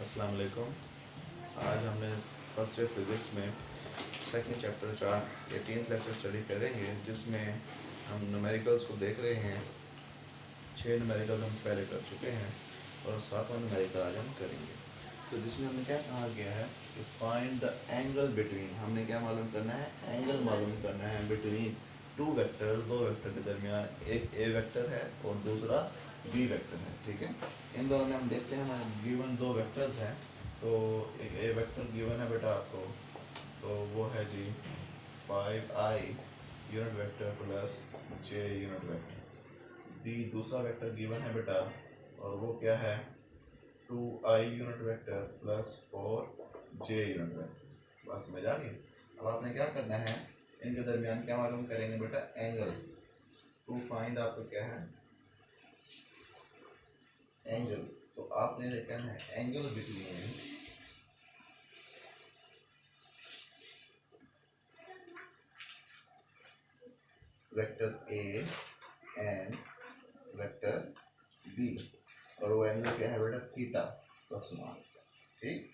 अस्सलाम वालेकुम। आज हमने फर्स्ट ईयर फिज़िक्स में सेकंड चैप्टर का 18th लेक्चर स्टडी करेंगे, जिसमें हम न्यूमेरिकल्स को देख रहे हैं। 6 न्यूमेरिकल हम पहले कर चुके हैं और 7वां न्यूमेरिकल आज हम करेंगे। तो जिसमें हमें क्या कहा गया है कि फाइंड द एंगल बिटवीन, हमने क्या मालूम करना है, एंगल मालूम करना है बिटवीन टू वेक्टर्स, दो वेक्टर के दरमियान। एक ए वेक्टर है और दूसरा बी वेक्टर है। ठीक है, इन दोनों में हम देखते हैं हमारे गिवन दो वेक्टर्स हैं। तो एक ए वेक्टर गिवन है बेटा आपको, तो वो है जी 5i unit vector plus j unit vector. B दूसरा वेक्टर गिवन है बेटा, और वो क्या है 2i unit vector plus 4j unit vector. बस समझ आ गई। अब आपने क्या करना है, इनके दरमियान क्या मालूम करेंगे बेटा, एंगल। टू फाइंड आपको क्या है, एंगल। तो आपने लिखना है angle between vector A and vector B, और वो एंगल क्या है बेटा, थीटा प्लस वन। ठीक,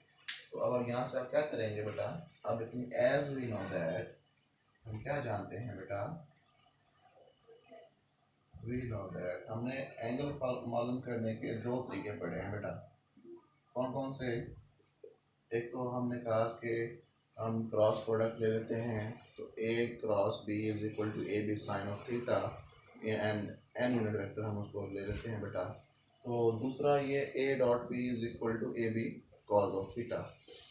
तो अब यहाँ से आप क्या करेंगे बेटा, अब लेकिन एज वी नो दैट, हम क्या जानते हैं बेटा, वी नो दैट, हमने एंगल मालूम करने के दो तरीके पढ़े हैं बेटा। कौन कौन से? एक तो हमने कहा कि हम क्रॉस प्रोडक्ट ले लेते हैं, तो A cross B is equal to A B sine of theta, and N unit vector हम उसको ले लेते हैं बेटा। तो दूसरा ये A dot B is equal to A B cos of theta.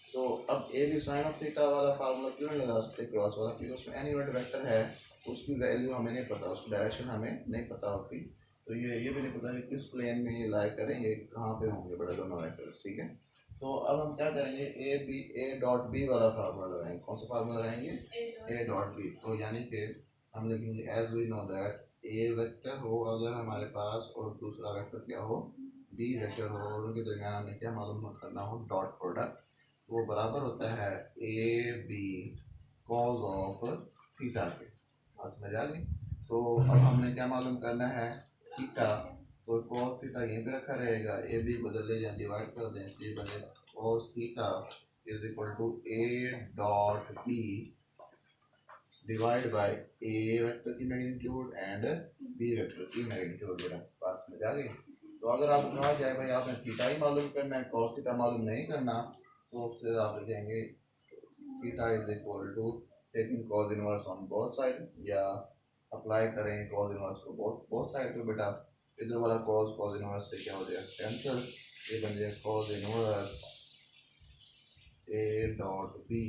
तो अब A B sine of theta वाला फार्मूला क्यों नहीं लगा सकते क्रॉस वाला, क्योंकि उसमें एन यूनिट वेक्टर है, उसकी वैल्यू हमें नहीं पता, उसकी डायरेक्शन हमें नहीं पता होती। तो ये भी नहीं पता कि किस प्लेन में ये लाई करेंगे, कहाँ पे होंगे बड़े दोनों वेक्टर्स। ठीक है, तो अब हम क्या करेंगे, ए डॉट बी वाला फार्मूला लगाएंगे। कौन सा फार्मूला लगाएंगे, ए डॉट बी। तो यानी कि हम लिखेंगे as we know that A vector हो अगर हमारे पास, और दूसरा वेक्टर क्या हो, बी वेक्टर हो, और उनके दरमियान हमें क्या मालूम करना हो, डॉट प्रोडक्ट। वो बराबर होता है A B cos of theta के। बात समझ आ गई। तो अब हमने क्या मालूम करना है, थीटा। तो cos थीटा यहीं पे रखा रहेगा, ए बी बदल ले जाए, डिवाइड कर दें, ये बनेगा cos theta is equal to A dot B divide by A vector की मैग्नीट्यूड एंड बी वेक्टर की मैग्नीट्यूड। मेरा पास में जा गई। तो अगर आप कहा जाए भाई आपने थीटा ही मालूम करना है, cos थीटा मालूम नहीं करना, तो फिर आप लिखेंगे theta is equal to taking cos inverse on both side, या अप्लाई करें cos इनवर्स को बोथ साइड पे बेटा। इधर वाला cos इनवर्स से क्या हो जाएगा, कैंसिल, ये बन जाएगा cos inverse A dot B.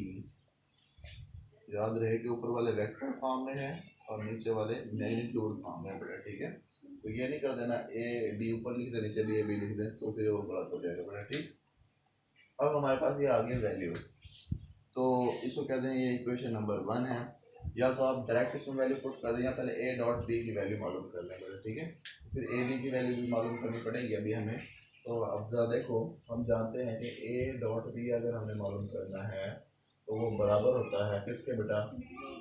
याद रहे कि ऊपर वाले वेक्टर फॉर्म में है और नीचे वाले मैग्नीट्यूड फॉर्म में है बेटा। ठीक है, तो ये नहीं कर देना ए बी ऊपर लिख दे, नीचे भी ए बी लिख दे, तो फिर वो गलत हो जाएगा बेटा। ठीक, अब हमारे पास ये आ गया वैल्यू, तो इसको कहते हैं ये इक्वेशन नंबर 1 है। या तो आप डायरेक्ट इसमें वैल्यू पुट कर दें, या पहले ए डॉट बी की वैल्यू मालूम कर लें बेटा। ठीक है, फिर ए बी की वैल्यू भी मालूम करनी पड़ेगी अभी हमें। तो अब ज़रा देखो, हम जानते हैं कि ए डॉट बी अगर हमें मालूम करना है तो वो बराबर होता है किसके बेटा,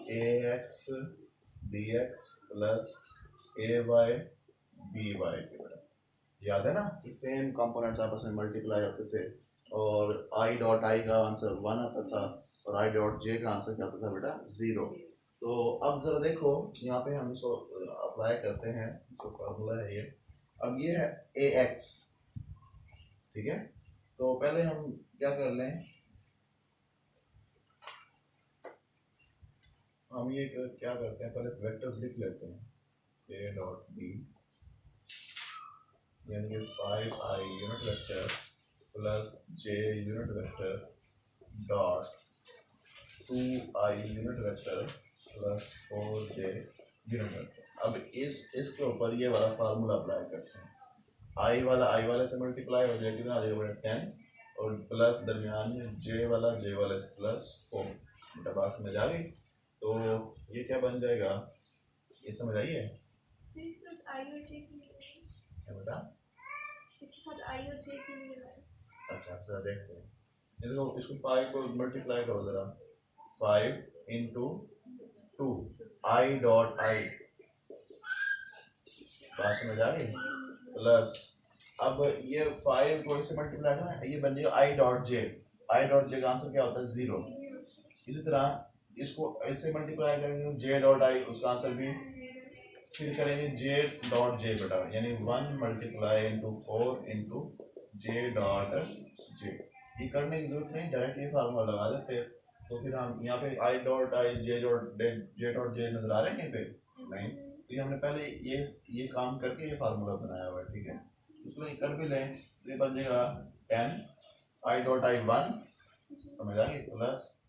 A x B x plus A Y B Y के बेटा। याद है ना, सेम कंपोनेंट्स आपस में मल्टीप्लाई होते थे, और आई डॉट आई का आंसर 1 आता था, और आई डॉट जे का आंसर क्या आता था बेटा, 0। तो अब ज़रा देखो यहाँ पे हम इसको अप्लाई करते हैं, इसको फार्मूला है ये। अब ये है ए एक्स, ठीक है। तो पहले हम क्या कर लें, हम ये क्या करते हैं, पहले वेक्टर्स लिख लेते हैं। ए डॉट बी यानी कि 5i unit vector plus j unit vector dot 2i unit vector plus 4j unit vector. अब इसके ऊपर ये वाला फार्मूला अप्लाई करते हैं। i वाले से मल्टीप्लाई हो जाएगा, कितना आ जाएगा बेटा 10, और प्लस दरमियान में j वाले से प्लस 4। बेटा बात समझ आ गई। तो ये क्या बन जाएगा, ये समझ आई है बेटा? इसके साथ आई और जे क्यों नहीं लगाया? अच्छा, जरा देखते हैं। देखो इसको 5 को मल्टीप्लाई करो जरा, 5 इंटू 2 आई डॉट आई बात समझ आ गई। प्लस अब ये 5 को इससे मल्टीप्लाई करना है, ये बन जाएगा I dot J. I dot J का आंसर क्या होता है 0। इसी तरह इसको इससे मल्टीप्लाई करेंगे जे डॉट आई, उसका आंसर भी फिर करेंगे जे डॉट जे बेटा, यानी 1 multiply into 4 into J dot J. ये करने की जरूरत नहीं, डायरेक्ट ये फार्मूला लगा देते। तो फिर हम यहाँ पे I dot I J dot J नजर आ रहे हैं कहीं पे? नहीं। तो ये हमने पहले ये काम करके ये फार्मूला बनाया हुआ है, ठीक है। उसको ये कर भी लें तो ये बन जाएगा 10 आई डॉट आई 1, समझ आ गई, प्लस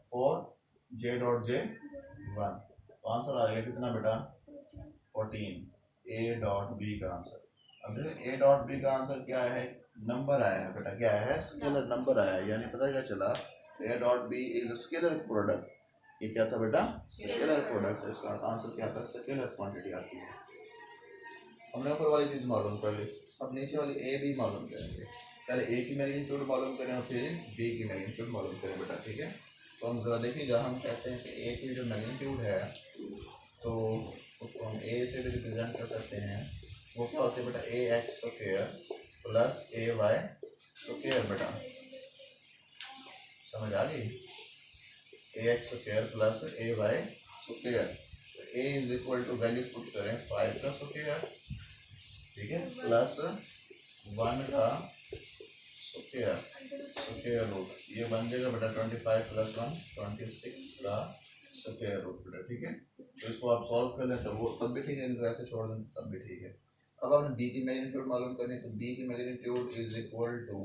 4 जे डॉट जे 1। तो आंसर आ गया कितना बेटा? 14। ए डॉट बी का आंसर। अब देखो ए डॉट बी का आंसर क्या है? नंबर आया है बेटा, क्या है? स्केलर नंबर आया है, यानी पता क्या चला? A dot B is scalar product. ये क्या था बेटा? Scalar product. इसका आंसर क्या था? स्केलर क्वांटिटी आती है। हमने ऊपर वाली चीज़ मालूम कर ली, अब नीचे वाली ए बी मालूम करेंगे। पहले ए की मैग्नीट्यूड मालूम करें और फिर बी की मैग्नीट्यूड मालूम करें बेटा, ठीक है। तो हम ज़रा देखिएगा, हम कहते हैं कि ए की जो मैग्नीट्यूड है तो उसको हम ए से भी रिप्रेजेंट कर सकते हैं। वो क्या होती है बेटा? A X square plus A Y square बेटा, समझ आ गई? A X square plus A Y square. A is equal to values put करें 5 का स्क्वायर, ठीक है, प्लस 1 का स्क्वायर रूट। ये बन जाएगा बेटा 25 प्लस 1 26 का स्क्वायर रूट बेटा, ठीक है। तो इसको आप सॉल्व कर लें तो वो तब भी ठीक है, इनको ऐसे छोड़ दें तब भी ठीक है। अब आपने बी की मैग्नीट्यूड मालूम करनी है, तो बी की magnitude is equal to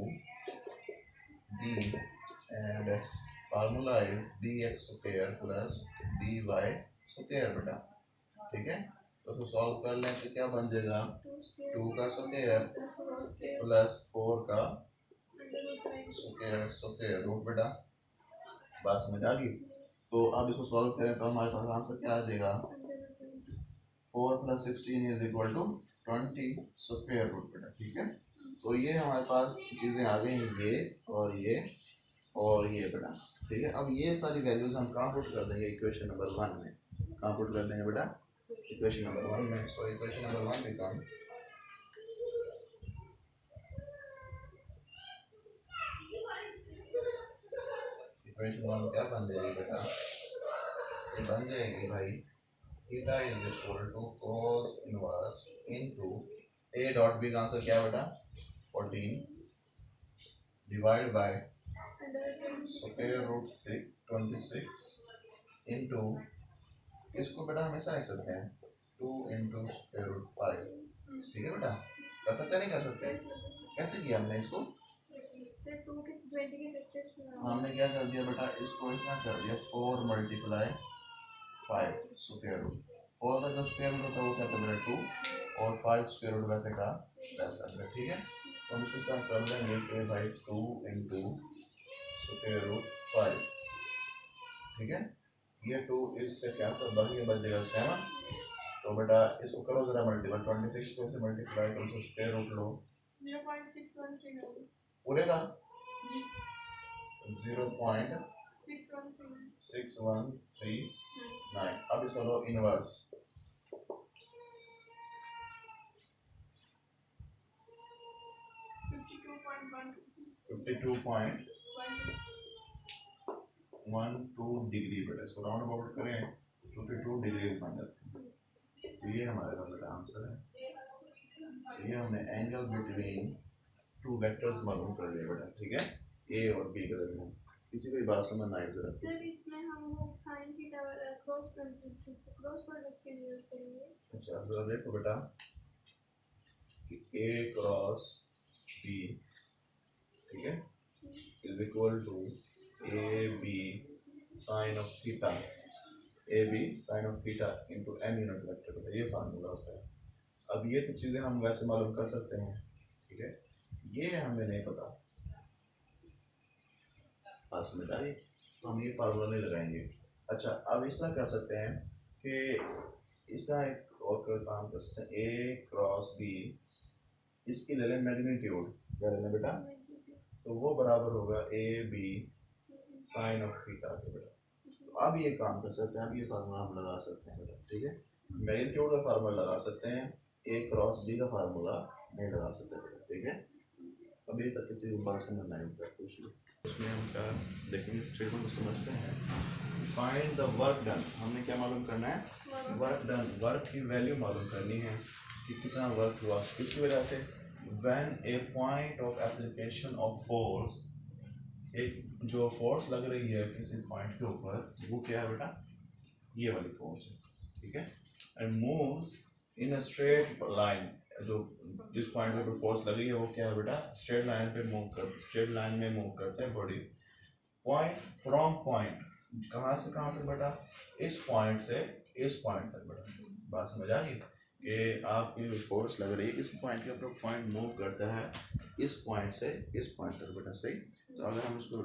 B and formula is B x square plus B y square बेटा, ठीक है। तो उसको सॉल्व कर लें तो क्या बन जाएगा? 2 का स्क्वायर प्लस 4 का स्क्वायर रूट बेटा, बात समझ आ गई। तो अब इसको सॉल्व करें तो हमारे पास आंसर क्या आ जाएगा? 4 plus 16 is equal to 20 square root बेटा, ठीक है। तो ये हमारे पास चीज़ें आ गई, ये और ये बेटा, ठीक है। अब ये सारी वैल्यूज हम कहाँ पुट कर देंगे? इक्वेशन नंबर 1 में। कहाँ पुट कर देंगे बेटा? इक्वेशन नंबर 1 में। सो इक्वेशन नंबर 1 में काम इक्वेशन 1 क्या बन जाएगी बेटा? ये बन जाएगी भाई theta is equal to cos inverse into A dot B का आंसर क्या है बेटा? 14 divide by square root 26 into, इसको बेटा हमेशा लिख सकते हैं 2 इंटू स्क्वायर रूट 5, ठीक है बेटा। कर सकते नहीं कर सकते? कैसे किया हमने इसको? हमने क्या कर दिया बेटा? इसको इसमें कर दिया 4 मल्टीप्लाई 5 स्क्वायर रूट। 4 का जो स्क्वायर रूट होता है वो क्या था बेटा? 2, और 5 स्क्वायर रूट वैसे का वैसा बेटा, ठीक है। तो हम इसको इस तरह कर देंगे कि भाई 2 इंटू स्क्वायर रूट 5, ठीक है। ये 2 इससे कैंसिल बाकी बच जाएगा 7। तो बेटा इसको करो जरा मल्टीपल, 26 को से मल्टीप्लाई करो, स्क्वायर रूट लो 0.6139 पूरे का जी 0.6139। अब इसको लो इनवर्स, 52.12 डिग्री बेटा। इसको राउंड अबाउट करें 52 डिग्री बन जाते हैं। तो ये हमारे पास बेटा आंसर है। ये हमने एंगल बिटवीन 2 वेक्टर्स मालूम कर लिया बेटा, ठीक है, ए और बी के दरमियान। किसी को बात समझ ना आए जरा सर इसमें हम वो sin थीटा क्रॉस प्रोडक्ट के लिए यूज करेंगे। अच्छा जरा देखो बेटा कि ए क्रॉस बी, ठीक है, is equal to A B sine of theta, A B sine of theta into N unit vector, ये फार्मूला होता है। अब ये तो चीज़ें हम वैसे मालूम कर सकते हैं, ठीक है, ये हमें नहीं पता, पास में आई तो हम ये फार्मूला नहीं लगाएंगे। अच्छा अब इस तरह कर सकते हैं कि इस तरह एक और काम कर सकते हैं, ए क्रॉस बी, इसकी ले लें मैग्नीट्यूड, क्या लेना बेटा? तो वो बराबर होगा A B sine of theta के बेटा। तो अब ये काम कर सकते हैं, अब ये फार्मूला हम लगा सकते हैं बेटा, ठीक है। मैग्नीट्यूड का फार्मूला लगा सकते हैं ए क्रॉस बी का फार्मूला नहीं लगा सकते, ठीक है। अभी तक किसी को बात समझ नहीं उसका पूछ लो। उसमें हम क्या देखेंगे, स्टेटमेंट को समझते हैं। फाइंड द वर्क डन, हमने क्या मालूम करना है, वर्क डन, वर्क की वैल्यू मालूम करनी है कि कितना वर्क हुआ, किसकी वजह से। When A point of application of force, एक जो फोर्स लग रही है किसी पॉइंट के ऊपर, वो क्या है बेटा, ये वाली फोर्स है, ठीक है। And moves in a straight line, जो जिस पॉइंट पे फोर्स लगी है वो क्या है बेटा, स्ट्रेट लाइन पे मूव करते, स्ट्रेट लाइन में मूव करते हैं बॉडी। पॉइंट फ्रॉम पॉइंट, कहाँ से कहाँ तक बेटा, इस पॉइंट से इस पॉइंट तक बेटा। बात समझ आ गई कि आपकी जो फोर्स लग रही है इस पॉइंट के ऊपर, पॉइंट मूव करता है इस पॉइंट से इस पॉइंट तक बेटा, सही। तो अगर हम इसको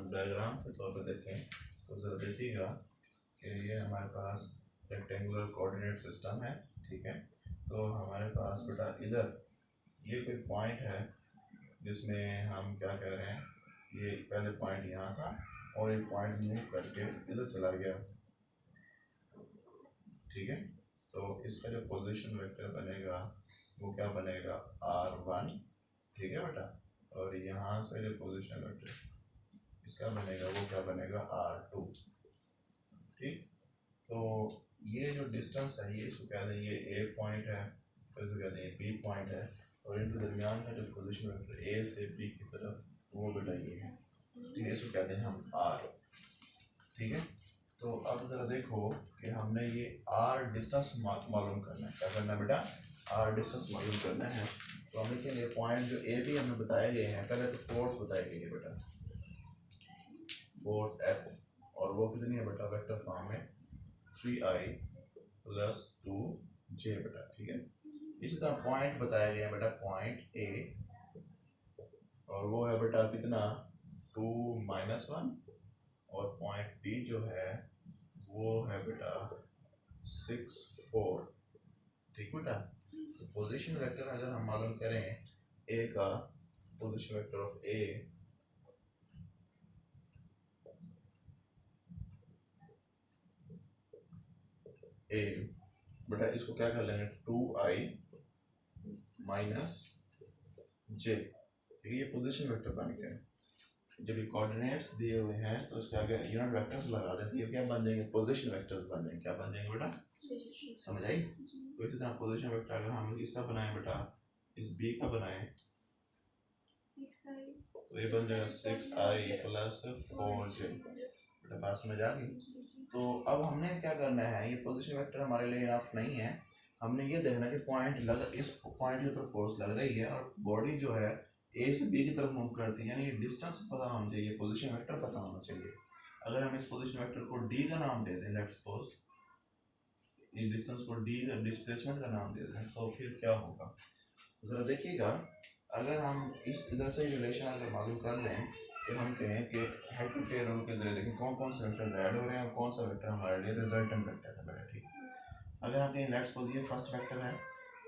डायग्राम के तौर पर देखें तो ज़रा देखिएगा कि ये हमारे पास रेक्टेंगुलर कोऑर्डिनेट सिस्टम है, ठीक है। तो हमारे पास बेटा इधर ये कोई पॉइंट है जिसमें हम क्या कह रहे हैं, ये पहले पॉइंट यहाँ था और एक पॉइंट मूव करके इधर चला गया, ठीक है। तो इसका जो पोजीशन वेक्टर बनेगा वो क्या बनेगा, R1, ठीक है बेटा। और यहाँ से जो पोजीशन वेक्टर इसका बनेगा वो क्या बनेगा, R2, ठीक। तो ये जो डिस्टेंस है ये इसको कहते हैं, ये ए पॉइंट है, तो इसको कहते हैं बी पॉइंट है, और इनके दरमियान का जो पोजीशन वेक्टर ए से बी की तरफ वो बेटा ये है, ठीक है। इसको कहते हैं हम आर, ठीक है। तो अब ज़रा देखो कि हमने ये आर डिस्टेंस मालूम करना है, क्या करना है बेटा, आर डिस्टेंस मालूम करना है। तो हम लिखेंगे पॉइंट जो ए बी हमें बताए गए हैं, पहले तो फोर्स बताई गई है बेटा, फोर्स एफ, और वो कितनी है बेटा, वेक्टर फॉर्म में 3i + 2j बेटा, ठीक है। इसी तरह पॉइंट बताया गया है बेटा, पॉइंट ए, और वो है बेटा कितना, 2 - 1, और पॉइंट बी जो है वो है बेटा 6 4, ठीक बेटा। तो पोजीशन वेक्टर अगर हम मालूम करें ए का, पोजीशन वेक्टर ऑफ ए बेटा, इसको क्या कर लेंगे, 2i - j, ठीक है। ये पोजीशन वेक्टर बन गया। जब ये कोऑर्डिनेट्स दिए हुए हैं तो इसके आगे यूनिट वेक्टर्स लगा देते हैं, ये क्या बन जाएंगे, पोजीशन वेक्टर्स बन जाएंगे, क्या बन जाएंगे बेटा, समझ आई। तो इसी तरह पोजीशन वेक्टर अगर हम इसका बनाएं बेटा, इस बी का बनाएं, तो ये बन जाएगा 6i + 4j बेटा, बात समझ आ गई। तो अब हमने क्या करना है, ये पोजीशन वेक्टर हमारे लिए इनफ नहीं है, हमने ये देखना कि पॉइंट लगा, इस पॉइंट के ऊपर फोर्स लग रही है और बॉडी जो है ए से बी की तरफ मूव करती है, यानी डिस्टेंस पता होना चाहिए, पोजीशन वेक्टर पता होना चाहिए। अगर हम इस पोजीशन वेक्टर को डी का नाम दे दें, लेट्स सपोज ये डिस्टेंस को डी डिस्प्लेसमेंट का नाम दे दें, तो फिर क्या होगा ज़रा देखिएगा। अगर हम इस इधर से रिलेशन अगर मालूम कर लें कि हम कहें कि हेड टू टेल रूल के जरिए देखें कौन कौन से वेक्टर्स ऐड हो रहे हैं और कौन सा वेक्टर हमारे लिए रिजल्टेंट वेक्टर है बेटा, ठीक। अगर हम कहें लेट्स सपोज ये फर्स्ट वेक्टर है,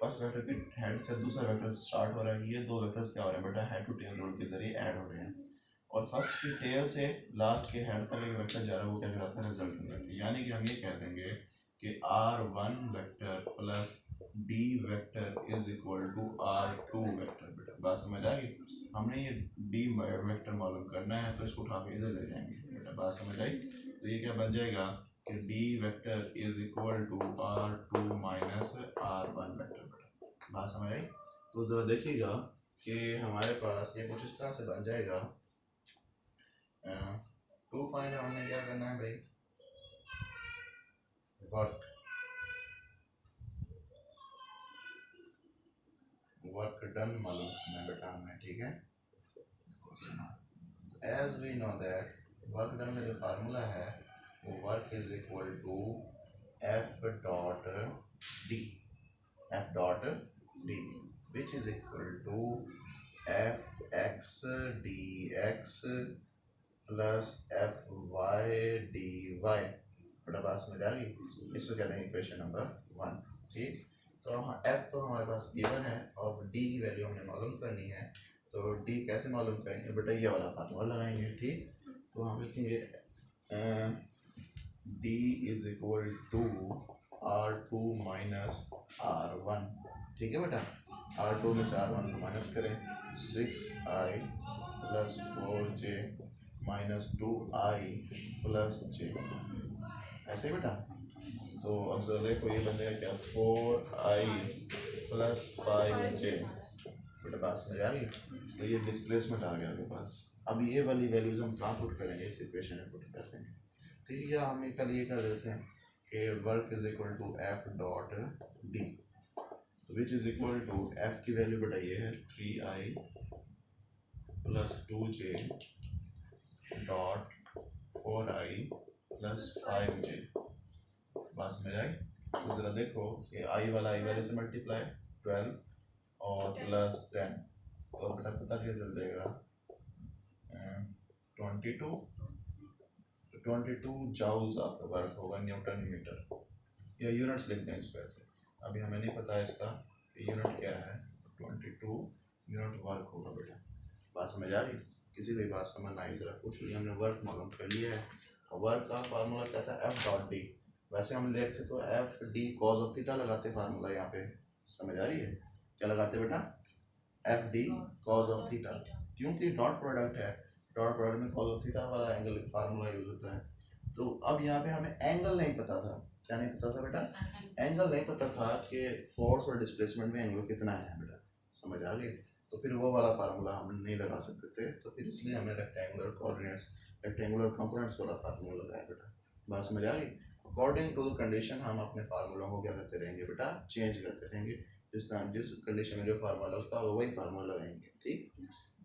फर्स्ट वेक्टर के हेड से दूसरा वेक्टर स्टार्ट हो रहा है, ये दो वेक्टर्स क्या हो रहे हैं बेटा, हेड टू टेल रूल के जरिए ऐड हो रहे हैं, और फर्स्ट की टेल से लास्ट के हेड तक एक वेक्टर जा रहा है, वो क्या कहलाता है, रिजल्टेंट वेक्टर। यानी कि हम ये कह देंगे कि R1 vector plus D vector is equal to R2 vector बेटा, बात समझ आ गई। हमने ये D वेक्टर मालूम करना है तो इसको उठा के इधर ले जाएंगे बेटा, बात समझ आई। तो ये क्या बन जाएगा कि D vector is equal to R2 - R1 vector बेटा, बात समझ आई। तो ज़रा देखिएगा कि हमारे पास ये कुछ इस तरह से बन जाएगा। टू फाइंड हमने क्या करना है भाई, वर्क डन मालूम करना है बेटा हमें, ठीक है। As we know that work done का जो फार्मूला है वो work is equal to F dot D which is equal to Fx dx plus Fy dy बेटा, बात समझ आ गई। इसको कहते हैं इक्वेशन नंबर 1, ठीक। तो हाँ, F तो हमारे पास गिवन है और D की वैल्यू हमने मालूम करनी है, तो D कैसे मालूम करेंगे बेटा, ये वाला फार्मूला लगाएंगे, ठीक। तो हम लिखेंगे D is equal to R2 minus R1, ठीक है बेटा। R2 में से R1 को माइनस करें, 6i plus 4j minus 2i plus j, ऐसे ही बेटा। तो अब जरा देखो ये बन जाएगा क्या, 4i प्लस 5j, बेटा बात समझ आ गई। तो ये डिस्प्लेसमेंट आ गया आपके पास। अब ये वाली वैल्यूज हम कहाँ पुट करेंगे, इस इक्वेशन में पुट करते हैं, ठीक है। या हम कल ये कर देते हैं कि work is equal to F dot D, which is equal to F की वैल्यू बेटा ये है 3i plus 2j dot 4i plus 5j, बात समझ आई। तो ज़रा देखो कि आई वाले से मल्टीप्लाई 12 और प्लस 10, तो बेटा पता क्या चल जाएगा, 22 जाउल्स आपका वर्क होगा न्यूटन मीटर, या यूनिट्स लिखते हैं इसको ऐसे। अभी हमें नहीं पता इसका कि यूनिट क्या है, 22 यूनिट वर्क होगा बेटा, बात समझ आ रही। किसी भी बात समझ आई जरा पूछ ली, हमने वर्क मालूम कर लिया है। और वर्क का फार्मूला क्या था, एफ डॉट डी। वैसे हम देखते तो F D cause of theta लगाते फार्मूला, यहाँ पे समझ आ रही है क्या लगाते बेटा, F D cause of theta, क्योंकि डॉट प्रोडक्ट है, डॉट प्रोडक्ट में कॉज ऑफ थीटा वाला एंगल फार्मूला यूज होता है। तो अब यहाँ पे हमें एंगल नहीं पता था, क्या नहीं पता था बेटा, एंगल नहीं पता था कि फोर्स और डिस्प्लेसमेंट में एंगल कितना है बेटा, समझ आ गई। तो फिर वो वाला फार्मूला हम नहीं लगा सकते थे, तो फिर इसलिए हमने रेक्टेंगुलर कोऑर्डिनेट्स, रेक्टेंगुलर कंपोनेंट्स वाला फार्मूला लगाया बेटा, बात समझ आ गई। अकॉर्डिंग टू द कंडीशन हम अपने फार्मूलों को क्या करते रहेंगे बेटा, चेंज करते रहेंगे, जिस कंडीशन में जो फार्मूला उसका वही फार्मूला लगाएंगे, ठीक।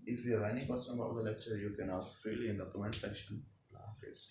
If you have any question about the lecture, you can ask freely in the comment section. Allah Hafiz.